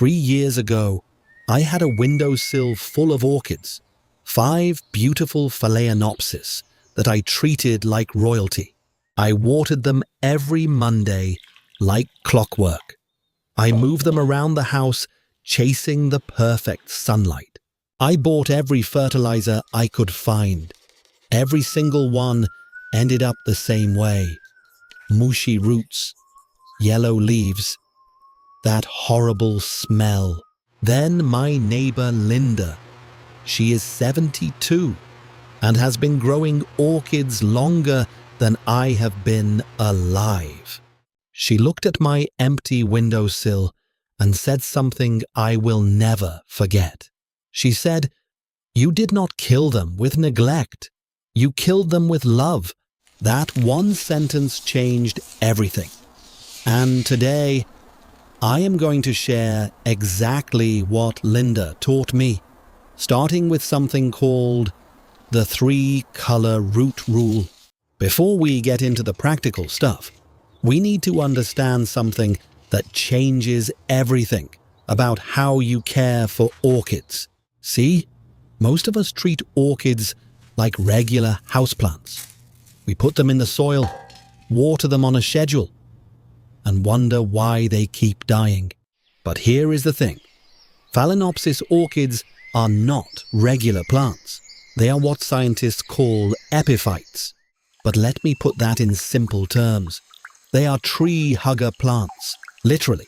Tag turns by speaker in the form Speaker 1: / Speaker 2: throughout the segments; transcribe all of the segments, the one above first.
Speaker 1: 3 years ago, I had a windowsill full of orchids, 5 beautiful Phalaenopsis that I treated like royalty. I watered them every Monday like clockwork. I moved them around the house, chasing the perfect sunlight. I bought every fertilizer I could find. Every single one ended up the same way. Mushy roots, yellow leaves, that horrible smell. Then my neighbor Linda, she is 72 and has been growing orchids longer than I have been alive. She looked at my empty windowsill and said something I will never forget. She said, "You did not kill them with neglect. You killed them with love." That one sentence changed everything. And today, I am going to share exactly what Linda taught me, starting with something called the 3-color root rule. Before we get into the practical stuff, we need to understand something that changes everything about how you care for orchids. See, most of us treat orchids like regular houseplants. We put them in the soil, water them on a schedule, and wonder why they keep dying. But here is the thing. Phalaenopsis orchids are not regular plants. They are what scientists call epiphytes. But let me put that in simple terms. They are tree hugger plants, literally.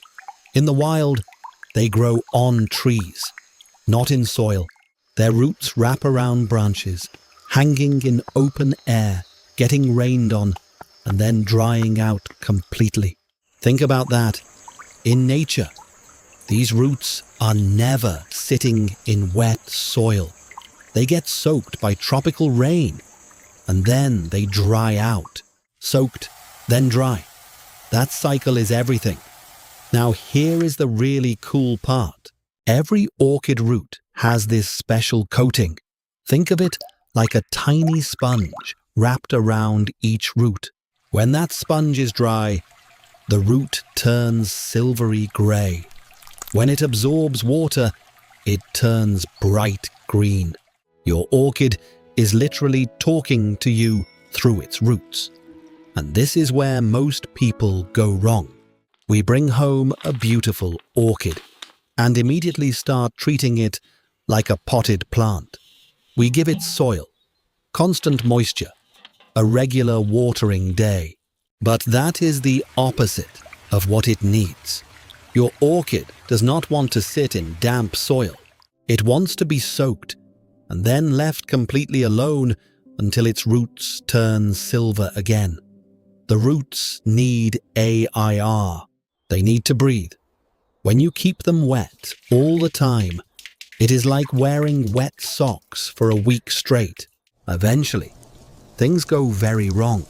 Speaker 1: In the wild, they grow on trees, not in soil. Their roots wrap around branches, hanging in open air, getting rained on, and then drying out completely. Think about that. In nature, these roots are never sitting in wet soil. They get soaked by tropical rain, and then they dry out. Soaked, then dry. That cycle is everything. Now here is the really cool part. Every orchid root has this special coating. Think of it like a tiny sponge wrapped around each root. When that sponge is dry, the root turns silvery gray. When it absorbs water, it turns bright green. Your orchid is literally talking to you through its roots. And this is where most people go wrong. We bring home a beautiful orchid and immediately start treating it like a potted plant. We give it soil, constant moisture, a regular watering day. But that is the opposite of what it needs. Your orchid does not want to sit in damp soil. It wants to be soaked and then left completely alone until its roots turn silver again. The roots need air. They need to breathe. When you keep them wet all the time, it is like wearing wet socks for a week straight. Eventually, things go very wrong.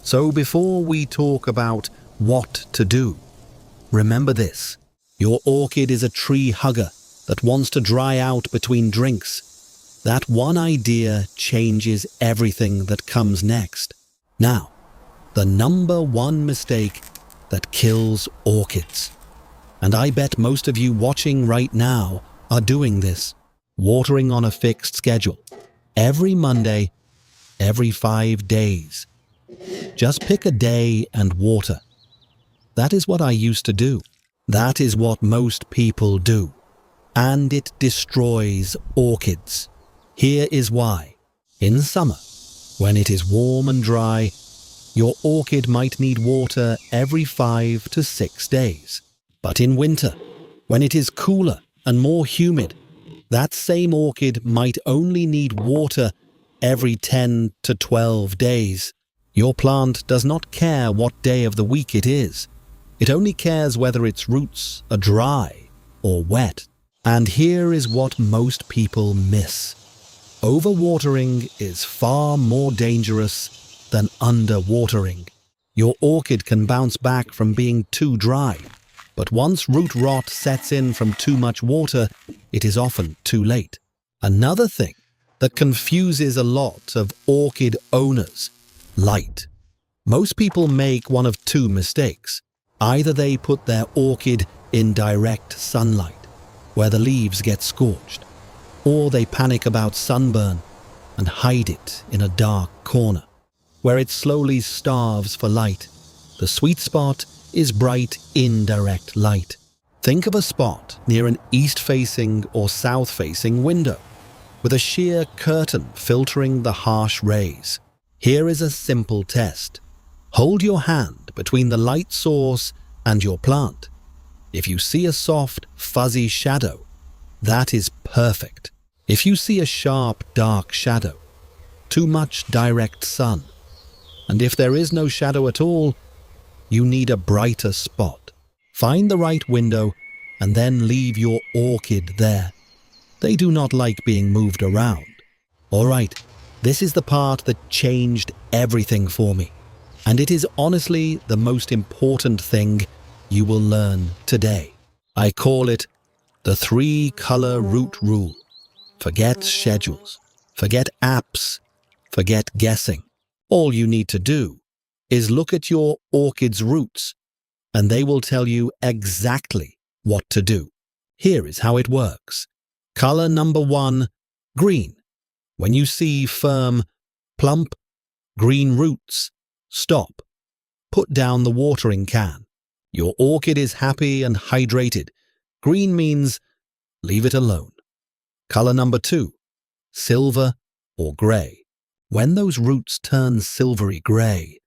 Speaker 1: So before we talk about what to do, remember this. Your orchid is a tree hugger that wants to dry out between drinks. That one idea changes everything that comes next. Now, the number one mistake that kills orchids. And I bet most of you watching right now are doing this. Watering on a fixed schedule. Every Monday, every 5 days. Just pick a day and water. That is what I used to do. That is what most people do. And it destroys orchids. Here is why. In summer, when it is warm and dry, your orchid might need water every 5 to 6 days. But in winter, when it is cooler and more humid, that same orchid might only need water every 10 to 12 days. Your plant does not care what day of the week it is. It only cares whether its roots are dry or wet. And here is what most people miss. Overwatering is far more dangerous than underwatering. Your orchid can bounce back from being too dry, but once root rot sets in from too much water, it is often too late. Another thing that confuses a lot of orchid owners: light. Most people make one of two mistakes. Either they put their orchid in direct sunlight, where the leaves get scorched, or they panic about sunburn and hide it in a dark corner, where it slowly starves for light. The sweet spot is bright indirect light. Think of a spot near an east-facing or south-facing window, with a sheer curtain filtering the harsh rays. Here is a simple test. Hold your hand between the light source and your plant. If you see a soft, fuzzy shadow, that is perfect. If you see a sharp, dark shadow, too much direct sun, and if there is no shadow at all, you need a brighter spot. Find the right window and then leave your orchid there. They do not like being moved around. All right, this is the part that changed everything for me. And it is honestly the most important thing you will learn today. I call it the 3-color root rule. Forget schedules, forget apps, forget guessing. All you need to do is look at your orchid's roots, and they will tell you exactly what to do. Here is how it works. Color number 1, green. When you see firm, plump, green roots, stop. Put down the watering can. Your orchid is happy and hydrated. Green means leave it alone. Color number 2, silver or gray. When those roots turn silvery gray,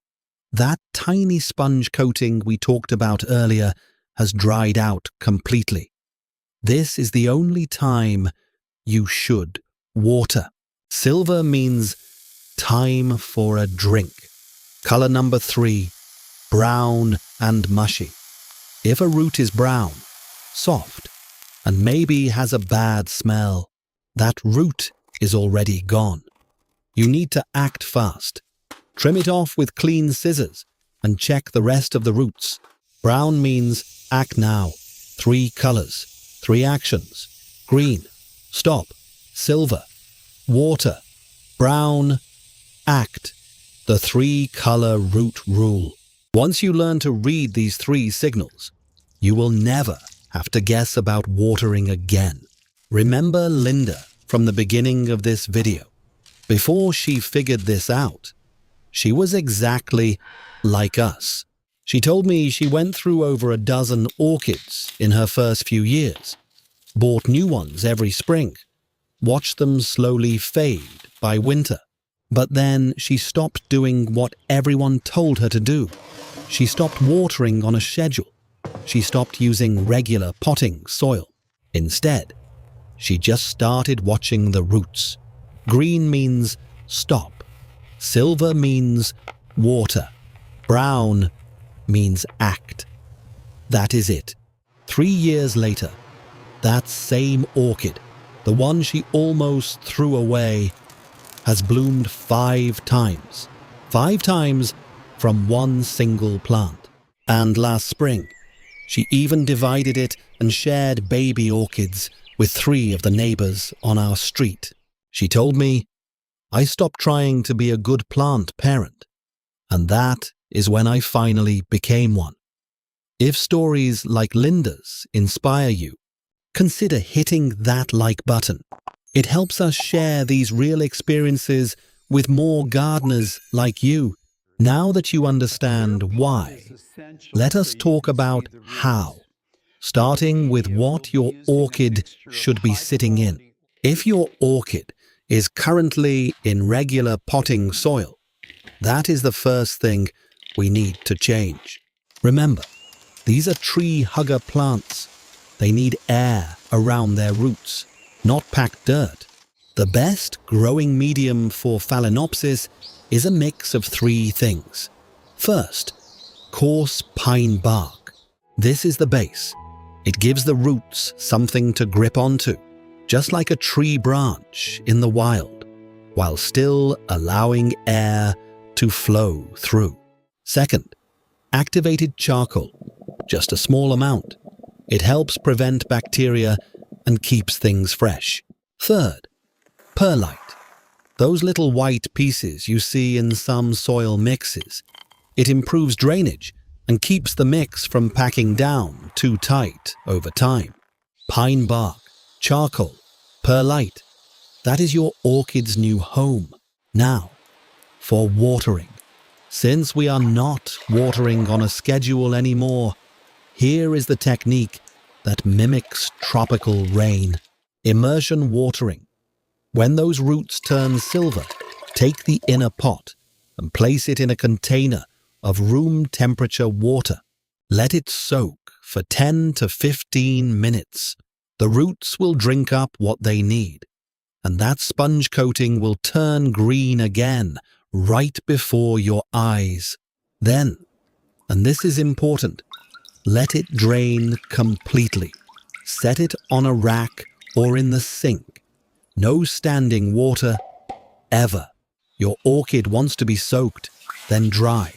Speaker 1: that tiny sponge coating we talked about earlier has dried out completely. This is the only time you should water. Silver means time for a drink. Color number 3, brown and mushy. If a root is brown, soft, and maybe has a bad smell, that root is already gone. You need to act fast. Trim it off with clean scissors and check the rest of the roots. Brown means act now. 3 colors, 3 actions. Green, stop. Silver, water. Brown, act. The 3-color root rule. Once you learn to read these 3 signals, you will never have to guess about watering again. Remember Linda from the beginning of this video. Before she figured this out, she was exactly like us. She told me she went through over a dozen orchids in her first few years, bought new ones every spring, watched them slowly fade by winter. But then she stopped doing what everyone told her to do. She stopped watering on a schedule. She stopped using regular potting soil. Instead, she just started watching the roots. Green means stop. Silver means water. Brown means act. That is it. 3 years later, that same orchid, the one she almost threw away, has bloomed 5 times. 5 times from one single plant. And last spring, she even divided it and shared baby orchids with 3 of the neighbors on our street. She told me, I stopped trying to be a good plant parent, and that is when I finally became one. If stories like Linda's inspire you, consider hitting that like button. It helps us share these real experiences with more gardeners like you. Now that you understand why, let us talk about how, starting with what your orchid should be sitting in. If your orchid is currently in regular potting soil, that is the first thing we need to change. Remember, these are tree hugger plants. They need air around their roots, not packed dirt. The best growing medium for Phalaenopsis is a mix of 3 things. First, coarse pine bark. This is the base. It gives the roots something to grip onto, just like a tree branch in the wild, while still allowing air to flow through. Second, activated charcoal, just a small amount. It helps prevent bacteria and keeps things fresh. Third, perlite. Those little white pieces you see in some soil mixes. It improves drainage and keeps the mix from packing down too tight over time. Pine bark, charcoal, perlite. That is your orchid's new home. Now, for watering. Since we are not watering on a schedule anymore, here is the technique that mimics tropical rain. Immersion watering. When those roots turn silver, take the inner pot and place it in a container of room temperature water. Let it soak for 10 to 15 minutes. The roots will drink up what they need, and that sponge coating will turn green again right before your eyes. Then, and this is important, let it drain completely. Set it on a rack or in the sink. No standing water, ever. Your orchid wants to be soaked, then dry.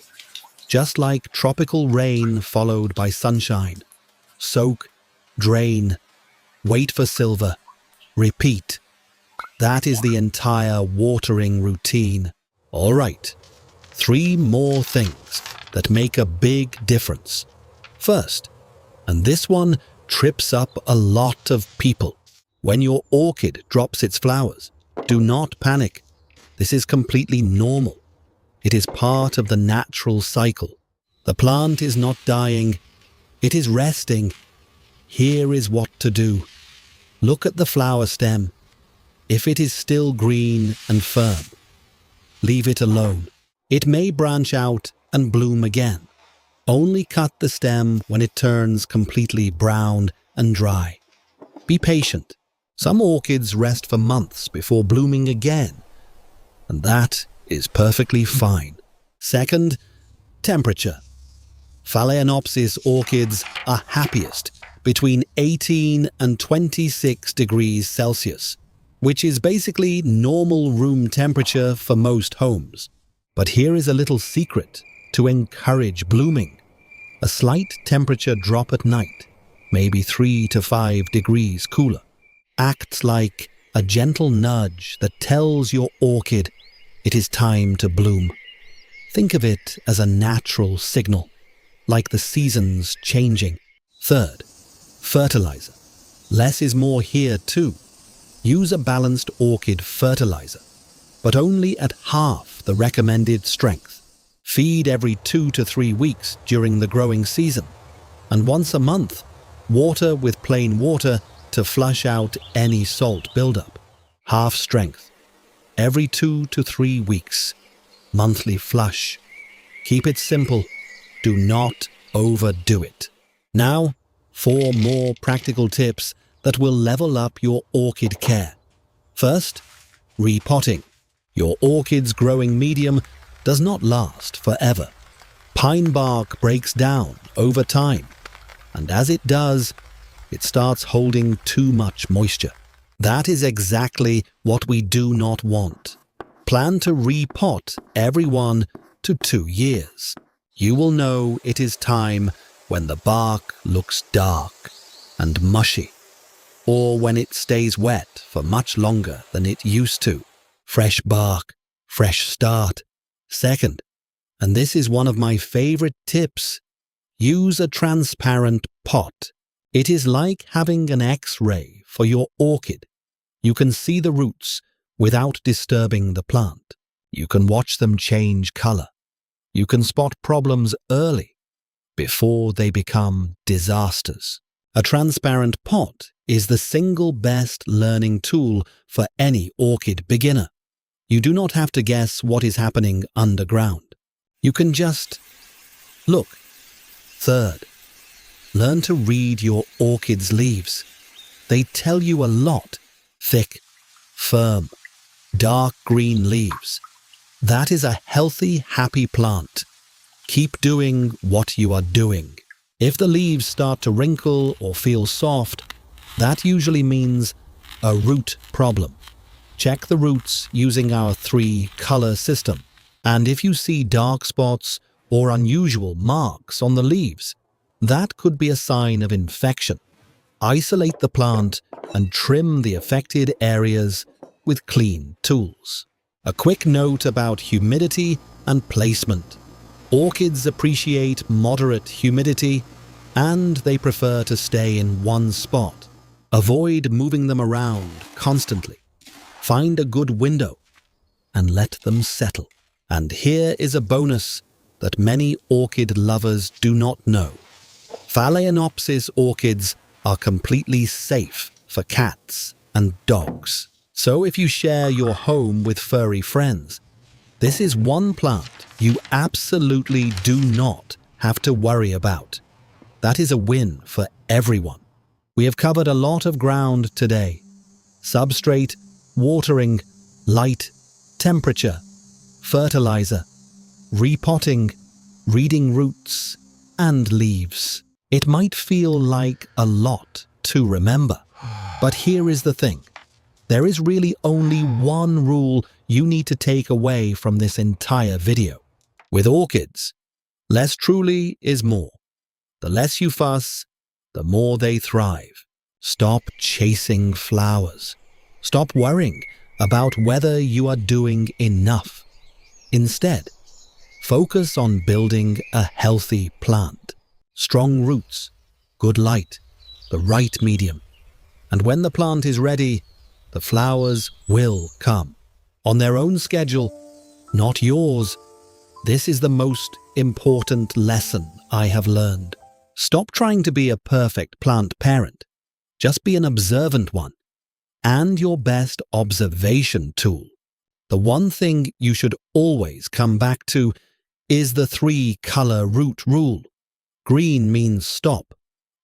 Speaker 1: Just like tropical rain followed by sunshine. Soak, drain, wait for silver, repeat. That is the entire watering routine. All right, 3 more things that make a big difference. First, and this one trips up a lot of people. When your orchid drops its flowers, do not panic. This is completely normal. It is part of the natural cycle. The plant is not dying, it is resting. Here is what to do. Look at the flower stem. If it is still green and firm, leave it alone. It may branch out and bloom again. Only cut the stem when it turns completely brown and dry. Be patient. Some orchids rest for months before blooming again, and that is perfectly fine. Second, temperature. Phalaenopsis orchids are happiest between 18 and 26 degrees Celsius, which is basically normal room temperature for most homes. But here is a little secret to encourage blooming. A slight temperature drop at night, maybe 3 to 5 degrees cooler, acts like a gentle nudge that tells your orchid it is time to bloom. Think of it as a natural signal, like the seasons changing. Third, fertilizer. Less is more here too. Use a balanced orchid fertilizer, but only at half the recommended strength. Feed every 2 to 3 weeks during the growing season, and once a month, water with plain water to flush out any salt buildup. Half strength. Every 2 to 3 weeks. Monthly flush. Keep it simple. Do not overdo it. Now, 4 more practical tips that will level up your orchid care. First, repotting. Your orchid's growing medium does not last forever. Pine bark breaks down over time, and as it does, it starts holding too much moisture. That is exactly what we do not want. Plan to repot every 1 to 2 years. You will know it is time when the bark looks dark and mushy, or when it stays wet for much longer than it used to. Fresh bark, fresh start. Second, and this is one of my favorite tips, use a transparent pot. It is like having an X-ray for your orchid. You can see the roots without disturbing the plant. You can watch them change color. You can spot problems early, before they become disasters. A transparent pot is the single best learning tool for any orchid beginner. You do not have to guess what is happening underground. You can just look. Third, learn to read your orchid's leaves. They tell you a lot. Thick, firm, dark green leaves. That is a healthy, happy plant. Keep doing what you are doing. If the leaves start to wrinkle or feel soft, that usually means a root problem. Check the roots using our 3-color system. And if you see dark spots or unusual marks on the leaves, that could be a sign of infection. Isolate the plant and trim the affected areas with clean tools. A quick note about humidity and placement. Orchids appreciate moderate humidity, and they prefer to stay in one spot. Avoid moving them around constantly. Find a good window and let them settle. And here is a bonus that many orchid lovers do not know. Phalaenopsis orchids are completely safe for cats and dogs. So if you share your home with furry friends, this is one plant you absolutely do not have to worry about. That is a win for everyone. We have covered a lot of ground today. Substrate, watering, light, temperature, fertilizer, repotting, reading roots, and leaves. It might feel like a lot to remember, but here is the thing. There is really only one rule you need to take away from this entire video. With orchids, less truly is more. The less you fuss, the more they thrive. Stop chasing flowers. Stop worrying about whether you are doing enough. Instead, focus on building a healthy plant. Strong roots, good light, the right medium. And when the plant is ready, the flowers will come. On their own schedule, not yours. This is the most important lesson I have learned. Stop trying to be a perfect plant parent. Just be an observant one, and your best observation tool. The one thing you should always come back to is the 3-color root rule. Green means stop,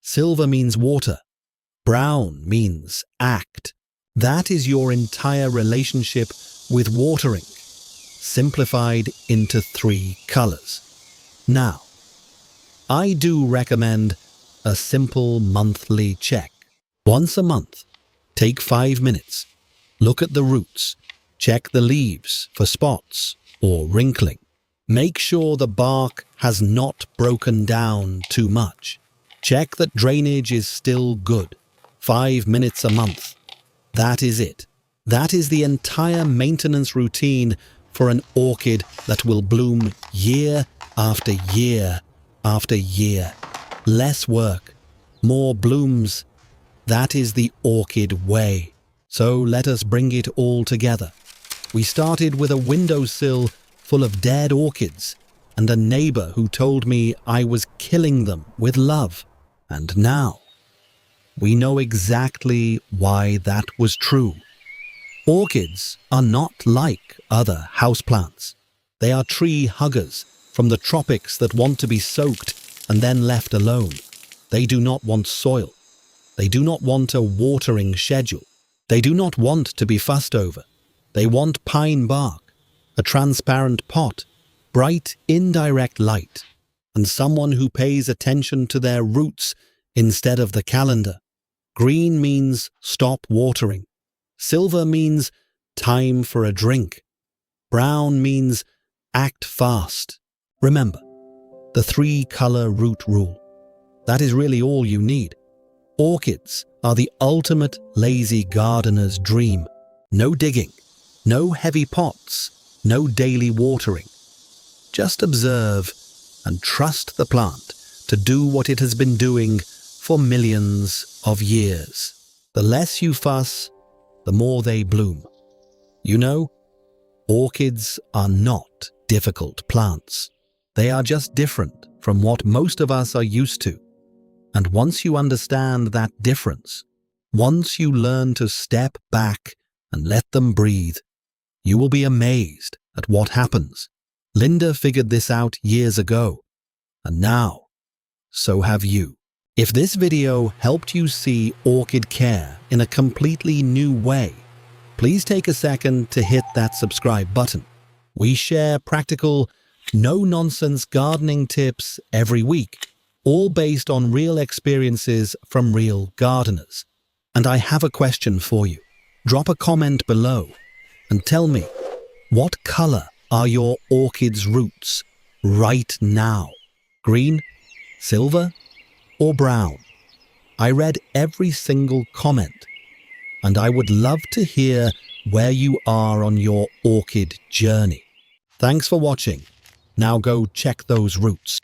Speaker 1: silver means water, brown means act. That is your entire relationship with watering, simplified into 3 colors. Now, I do recommend a simple monthly check. Once a month, take 5 minutes. Look at the roots. Check the leaves for spots or wrinkling. Make sure the bark has not broken down too much. Check that drainage is still good. 5 minutes a month. That is it. That is the entire maintenance routine for an orchid that will bloom year after year after year. Less work, more blooms. That is the orchid way. So let us bring it all together. We started with a windowsill full of dead orchids and a neighbor who told me I was killing them with love. And now, we know exactly why that was true. Orchids are not like other houseplants. They are tree huggers from the tropics that want to be soaked and then left alone. They do not want soil. They do not want a watering schedule. They do not want to be fussed over. They want pine bark, a transparent pot, bright indirect light, and someone who pays attention to their roots instead of the calendar. Green means stop watering. Silver means time for a drink. Brown means act fast. Remember, the 3-color root rule. That is really all you need. Orchids are the ultimate lazy gardener's dream. No digging, no heavy pots, no daily watering. Just observe and trust the plant to do what it has been doing for millions of years. The less you fuss, the more they bloom. You know, orchids are not difficult plants. They are just different from what most of us are used to. And once you understand that difference, once you learn to step back and let them breathe, you will be amazed at what happens. Linda figured this out years ago, and now, so have you. If this video helped you see orchid care in a completely new way, please take a second to hit that subscribe button. We share practical, no-nonsense gardening tips every week, all based on real experiences from real gardeners. And I have a question for you. Drop a comment below and tell me, what color are your orchid's roots right now? Green, silver, or brown? I read every single comment, and I would love to hear where you are on your orchid journey. Thanks for watching. Now go check those roots.